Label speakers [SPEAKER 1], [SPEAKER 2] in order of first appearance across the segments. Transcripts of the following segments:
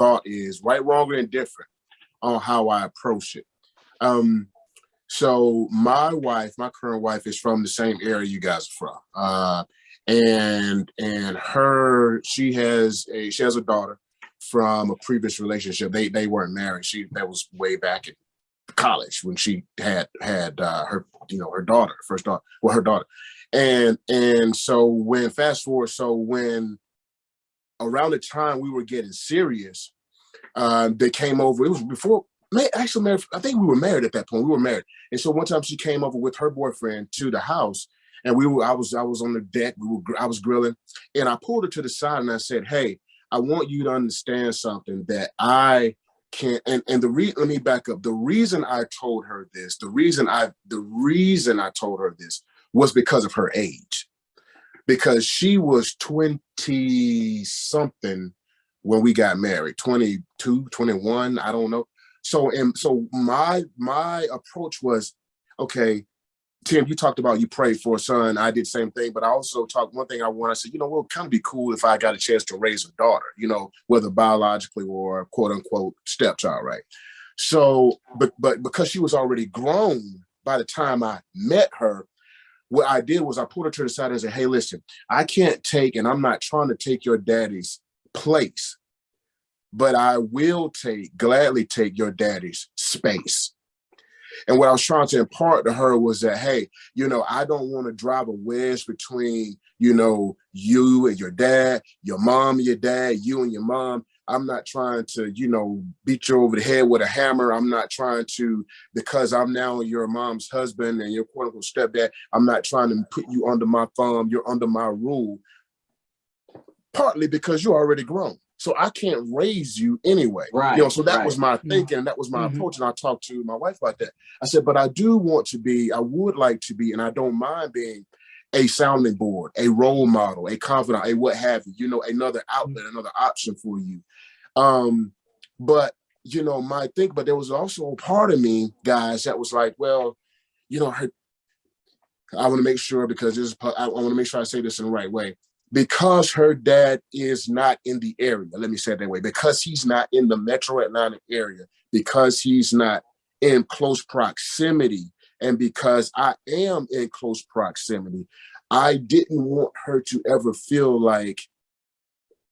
[SPEAKER 1] thought is right, wrong, or indifferent on how I approach it. So my wife, my current wife, is from the same area you guys are from, and she has a daughter from a previous relationship. They weren't married. That was way back in college when she had her daughter, first daughter, her daughter, and so when around the time we were getting serious, they came over. It was before. Actually, I think we were married at that point. We were married, and so one time she came over with her boyfriend to the house, and I was on the deck. I was grilling, and I pulled her to the side and I said, "Hey, I want you to understand something that I can't." And let me back up. The reason I told her this, the reason I told her this was because of her age, because she was 20 something when we got married, 22, 21, I don't know. So my approach was, okay, Tim, you talked about you prayed for a son. I did the same thing, but I also talked one thing I said, well, it'd kind of be cool if I got a chance to raise a daughter, whether biologically or quote unquote stepchild, right? So, but because she was already grown by the time I met her, what I did was I pulled her to the side and said, hey, listen, I can't take, and I'm not trying to take your daddy's place, but I will gladly take your daddy's space. And what I was trying to impart to her was that, hey, I don't want to drive a wedge between, you and your dad, your mom and your dad, you and your mom. I'm not trying to, beat you over the head with a hammer. I'm not trying to, because I'm now your mom's husband and your quote unquote stepdad, I'm not trying to put you under my thumb. You're under my rule, partly because you're already grown. So I can't raise you anyway.
[SPEAKER 2] Right.
[SPEAKER 1] So that was my thinking, and that was my approach. And I talked to my wife about that. I said, but I would like to be, and I don't mind being a sounding board, a role model, a confidant, a what have you, another outlet, another option for you. But there was also a part of me, guys, that was like, well, I want to make sure, because I want to make sure I say this in the right way. Because her dad is not in the area, let me say it that way, because he's not in the metro Atlanta area, because he's not in close proximity, and because I am in close proximity, I didn't want her to ever feel like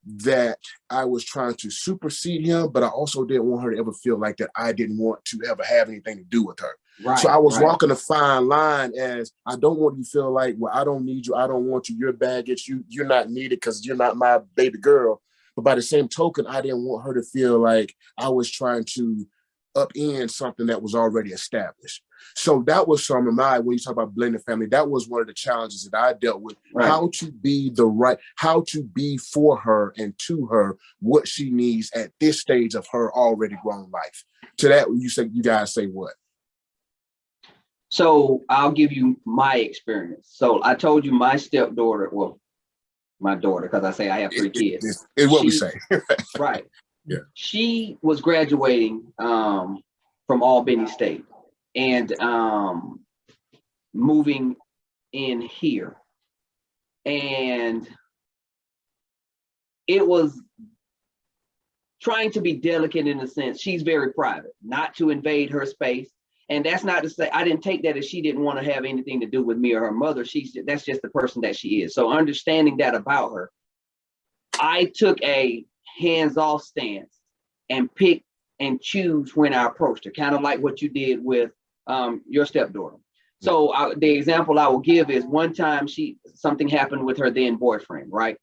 [SPEAKER 1] that I was trying to supersede him, but I also didn't want her to ever feel like that I didn't want to ever have anything to do with her. Right, so I was walking a fine line, as I don't want you to feel like, well, I don't need you, I don't want you, you're baggage, you're not needed because you're not my baby girl. But by the same token, I didn't want her to feel like I was trying to upend something that was already established. So that was some of when you talk about blended family, that was one of the challenges that I dealt with, how to be for her and to her what she needs at this stage of her already grown life. To that, you guys say what?
[SPEAKER 2] So I'll give you my experience. So I told you my stepdaughter, well, my daughter, because I say I have 3 kids.
[SPEAKER 1] It's what we say.
[SPEAKER 2] Right.
[SPEAKER 1] Yeah.
[SPEAKER 2] She was graduating from Albany State and moving in here. And it was trying to be delicate in a sense. She's very private, not to invade her space. And that's not to say, I didn't take that as she didn't want to have anything to do with me or her mother. That's just the person that she is. So understanding that about her, I took a hands-off stance and pick and choose when I approached her, kind of like what you did with your stepdaughter. So the example I will give is one time something happened with her then boyfriend, right?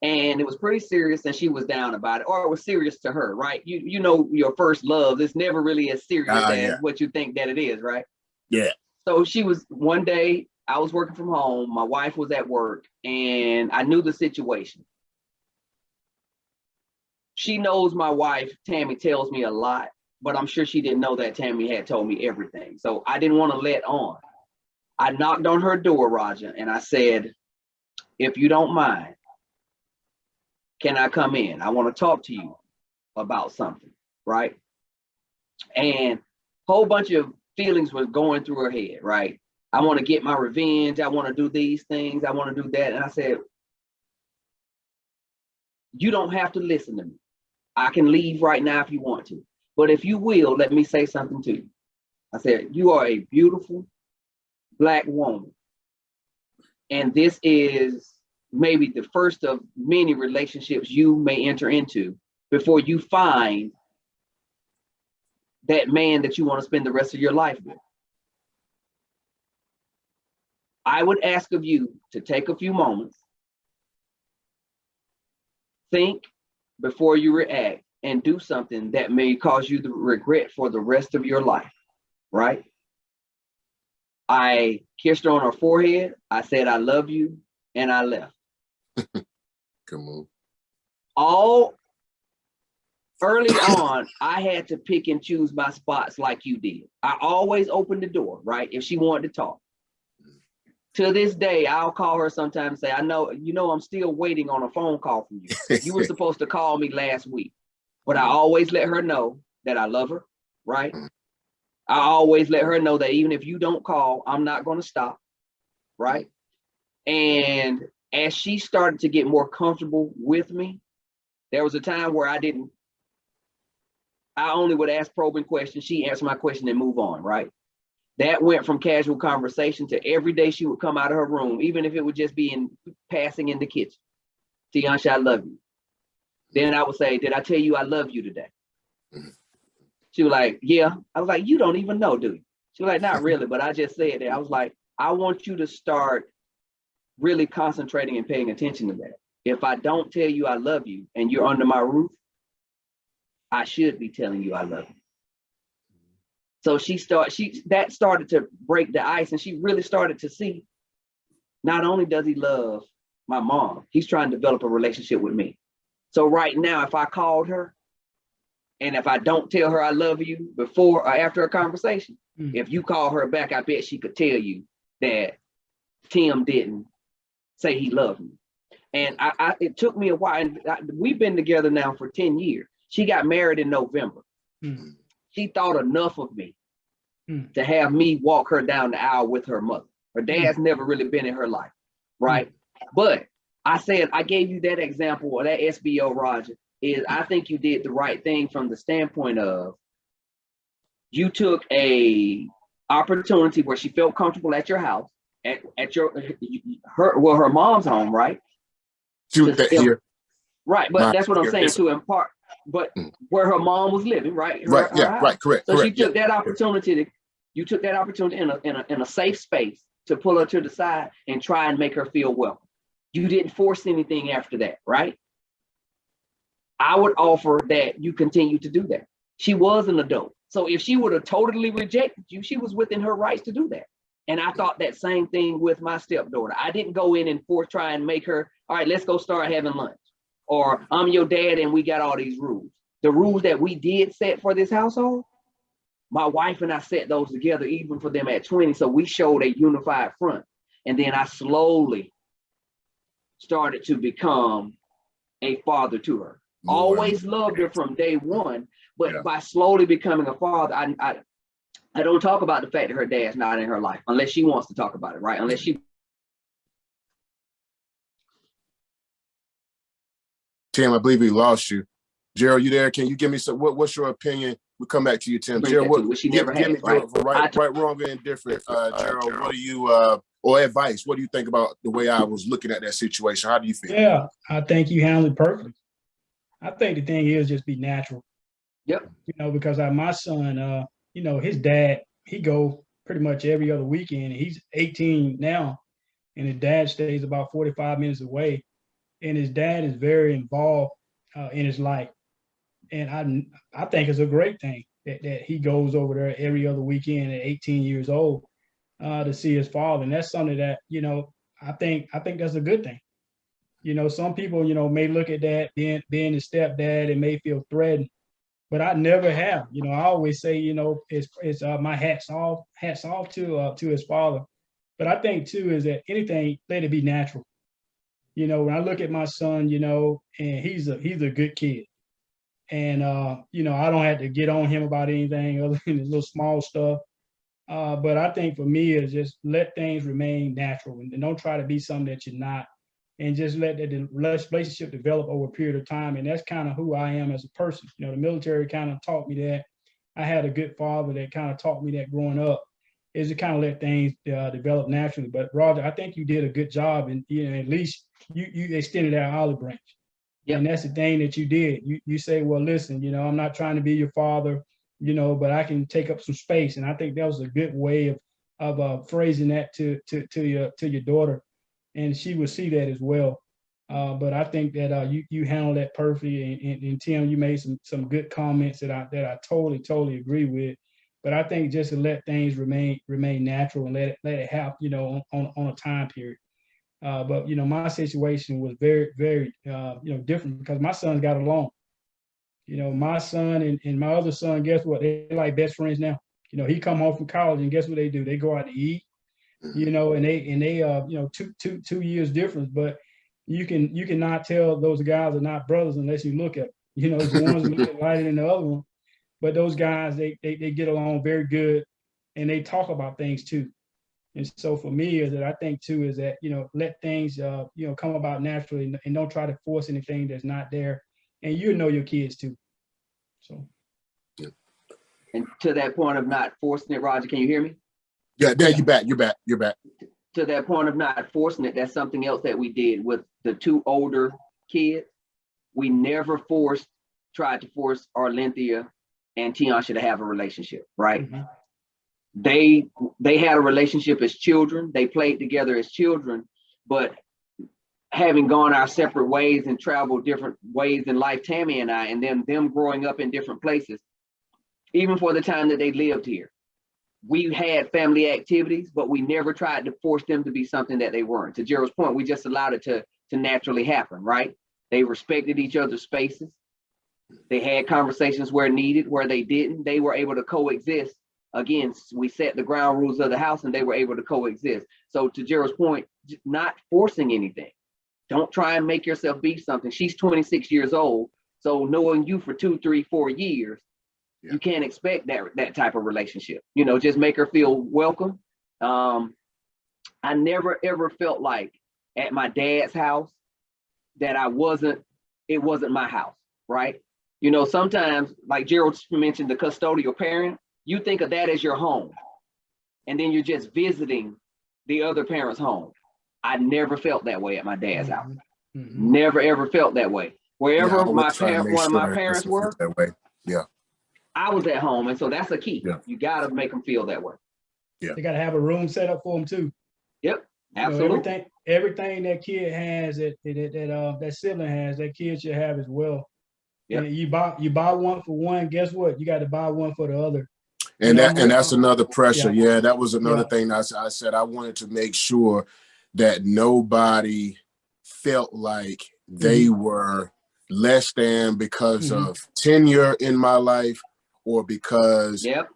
[SPEAKER 2] And it was pretty serious and she was down about it, or it was serious to her, right? You know, your first love, it's never really as serious as what you think that it is, right?
[SPEAKER 1] Yeah.
[SPEAKER 2] So one day I was working from home, my wife was at work, and I knew the situation. She knows my wife, Tammy, tells me a lot, but I'm sure she didn't know that Tammy had told me everything. So I didn't want to let on. I knocked on her door, Roger, and I said, if you don't mind, can I come in? I want to talk to you about something, right? And a whole bunch of feelings was going through her head, right? I want to get my revenge. I want to do these things. I want to do that. And I said, you don't have to listen to me. I can leave right now if you want to. But if you will, let me say something to you. I said, you are a beautiful Black woman. And this is maybe the first of many relationships you may enter into before you find that man that you want to spend the rest of your life with. I would ask of you to take a few moments, think before you react, and do something that may cause you the regret for the rest of your life, right? I kissed her on her forehead. I said, I love you, and I left.
[SPEAKER 1] Come on.
[SPEAKER 2] All early on, I had to pick and choose my spots like you did. I always opened the door, right? If she wanted to talk. To this day, I'll call her sometimes and say, I know, I'm still waiting on a phone call from you. You were supposed to call me last week. But I always let her know that I love her, right? I always let her know that even if you don't call, I'm not going to stop, right? And as she started to get more comfortable with me, there was a time where I only would ask probing questions. She answered my question and move on, right? That went from casual conversation to every day she would come out of her room, even if it would just be passing in the kitchen. Tiansha, I love you. Then I would say, did I tell you I love you today? She was like, yeah. I was like, you don't even know, do you? She was like, not really, but I just said that. I was like, I want you to start really concentrating and paying attention to that. If I don't tell you I love you and you're under my roof, I should be telling you I love you. So that started to break the ice, and she really started to see, not only does he love my mom, he's trying to develop a relationship with me. So right now, if I called her, and if I don't tell her I love you before or after a conversation, if you call her back, I bet she could tell you that Tim didn't say he loved me. And it took me a while. And we've been together now for 10 years. She got married in November. She thought enough of me to have me walk her down the aisle with her mother. Her dad's never really been in her life, right? But I said, I gave you that example, or that SBO, Roger, is I think you did the right thing from the standpoint of you took a opportunity where she felt comfortable at your house, at her mom's home, right?
[SPEAKER 1] Here.
[SPEAKER 2] Right, but that's what I'm saying, to impart, but where her mom was living, right?
[SPEAKER 1] Right, correct.
[SPEAKER 2] So she took that opportunity, you took that opportunity in a safe space to pull her to the side and try and make her feel welcome. You didn't force anything after that, right? I would offer that you continue to do that. She was an adult. So if she would have totally rejected you, she was within her rights to do that. And I thought that same thing with my stepdaughter. I didn't go in and try and make her, all right, let's go start having lunch. Or I'm your dad and we got all these rules. The rules that we did set for this household, my wife and I set those together even for them at 20. So we showed a unified front. And then I slowly started to become a father to her. Always loved her from day one, but by slowly becoming a father, I don't talk about the fact that her dad's not in her life unless she wants to talk about it, right? Unless she.
[SPEAKER 1] Tim, I believe we lost you. Gerald, you there? Can you give me some? What's your opinion? We'll come back to you, Tim. Gerald,
[SPEAKER 2] which she never had,
[SPEAKER 1] right, wrong, and indifferent. Gerald, what do you or advice? What do you think about the way I was looking at that situation? How do you feel?
[SPEAKER 3] Yeah, I think you handled it perfectly. I think the thing is just be natural.
[SPEAKER 2] Yep.
[SPEAKER 3] Because my son, his dad, he go pretty much every other weekend. He's 18 now, and his dad stays about 45 minutes away. And his dad is very involved in his life. And I think it's a great thing that he goes over there every other weekend at 18 years old to see his father. And that's something that, I think that's a good thing. Some people, may look at that being his stepdad and may feel threatened, but I never have. I always say, it's my hats off to his father. But I think too is that anything, let it be natural. When I look at my son, and he's a good kid, and I don't have to get on him about anything other than the little small stuff. But I think for me is just let things remain natural and don't try to be something that you're not. and just let the relationship develop over a period of time. And that's kind of who I am as a person. You know, the military kind of taught me that. I had a good father that kind of taught me that growing up, is to kind of let things develop naturally. But Roger, I think you did a good job, and at least you extended that olive branch. Yep. And that's the thing that you did. You say, well, listen, I'm not trying to be your father, but I can take up some space. And I think that was a good way of phrasing that to your daughter, and she would see that as well. But I think that you handled that perfectly, and Tim, you made some good comments that I totally agree with. But I think just to let things remain natural and let it happen, on a time period. But my situation was very, very different, because my sons got along. My son and my other son, guess what? They're like best friends now. He come home from college, and guess what they do? They go out to eat. And they 2 years difference, but you can not tell those guys are not brothers unless you look at them. One's a little bit lighter than the other one, but those guys they get along very good, and they talk about things too. And so for me, is that I think too is that let things come about naturally, and don't try to force anything that's not there, and your kids too. So.
[SPEAKER 2] And to that point of not forcing it, Roger, can you hear me?
[SPEAKER 1] Yeah, there, you're back.
[SPEAKER 2] To that point of not forcing it, that's something else that we did with the 2 older kids. We never tried to force Arlenthea and Tiansha to have a relationship, right? Mm-hmm. They had a relationship as children. They played together as children, but having gone our separate ways and traveled different ways in life, Tammy and I, and them growing up in different places, even for the time that they lived here, we had family activities, but we never tried to force them to be something that they weren't. To Gerald's point, we just allowed it to naturally happen, right? They respected each other's spaces. They had conversations where needed, where they didn't. They were able to coexist. Again, we set the ground rules of the house, and they were able to coexist. So to Gerald's point, not forcing anything. Don't try and make yourself be something. She's 26 years old. So knowing you for 2, 3, 4 years, you can't expect that type of relationship. Just make her feel welcome. I never ever felt like at my dad's house that it wasn't my house, right? Sometimes, like Gerald mentioned, the custodial parent, you think of that as your home, and then you're just visiting the other parent's home. I never felt that way at my dad's house. Mm-hmm. Never ever felt that way. Wherever one of my parents were,
[SPEAKER 1] that way. Yeah.
[SPEAKER 2] I was at home, and so that's a key. Yeah. You got to make them feel that way.
[SPEAKER 3] Yeah, they got to have a room set up for them too.
[SPEAKER 2] Yep, absolutely.
[SPEAKER 3] Everything that kid has, that sibling has, that kid should have as well. Yeah, you buy one for one. Guess what? You got to buy one for the other.
[SPEAKER 1] And that's another pressure. Yeah, that was another thing I said. I wanted to make sure that nobody felt like they were less than because of tenure in my life, or because they have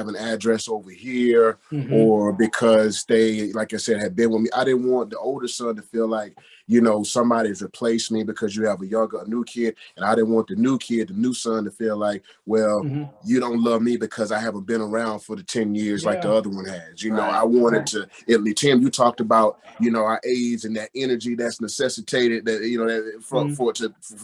[SPEAKER 1] an address over here, or because they, like I said, had been with me. I didn't want the older son to feel like, somebody's replaced me because you have a new kid. And I didn't want the new son to feel like, well, you don't love me because I haven't been around for the 10 years like the other one has. I wanted to, Tim, you talked about, our age and that energy that's necessitated that, for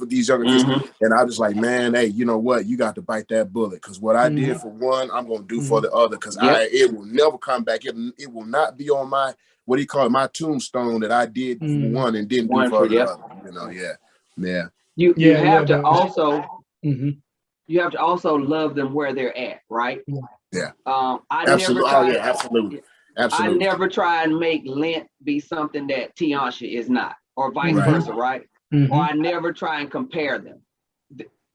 [SPEAKER 1] these younger kids. And I was like, man, hey, you know what? You got to bite that bullet, because what I did for one, I'm going to do for the other, because it will never come back. It will not be on my, what do you call it, my tombstone, that I did for one and didn't do for the other.
[SPEAKER 2] You have to also you have to also love them where they're at, right?
[SPEAKER 1] Yeah.
[SPEAKER 2] Absolutely. I never try and make Lent be something that Tiansha is not, or vice versa, right? Or I never try and compare them.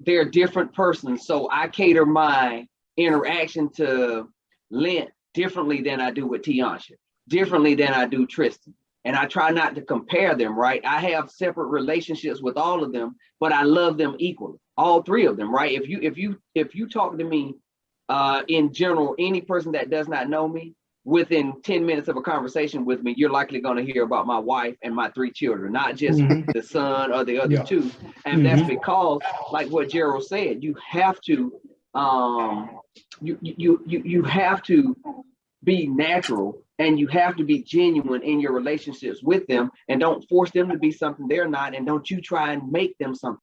[SPEAKER 2] They're different persons, so I cater my interaction to Lent differently than I do with Tiansha, differently than I do Tristan. And I try not to compare them, right? I have separate relationships with all of them, but I love them equally, all 3 of them, right? If you talk to me in general, any person that does not know me, within 10 minutes of a conversation with me, you're likely going to hear about my wife and my 3 children, not just the son or the other 2. And that's because, like what Gerald said, you have to you have to be natural, and you have to be genuine in your relationships with them, and don't force them to be something they're not, and don't you try and make them something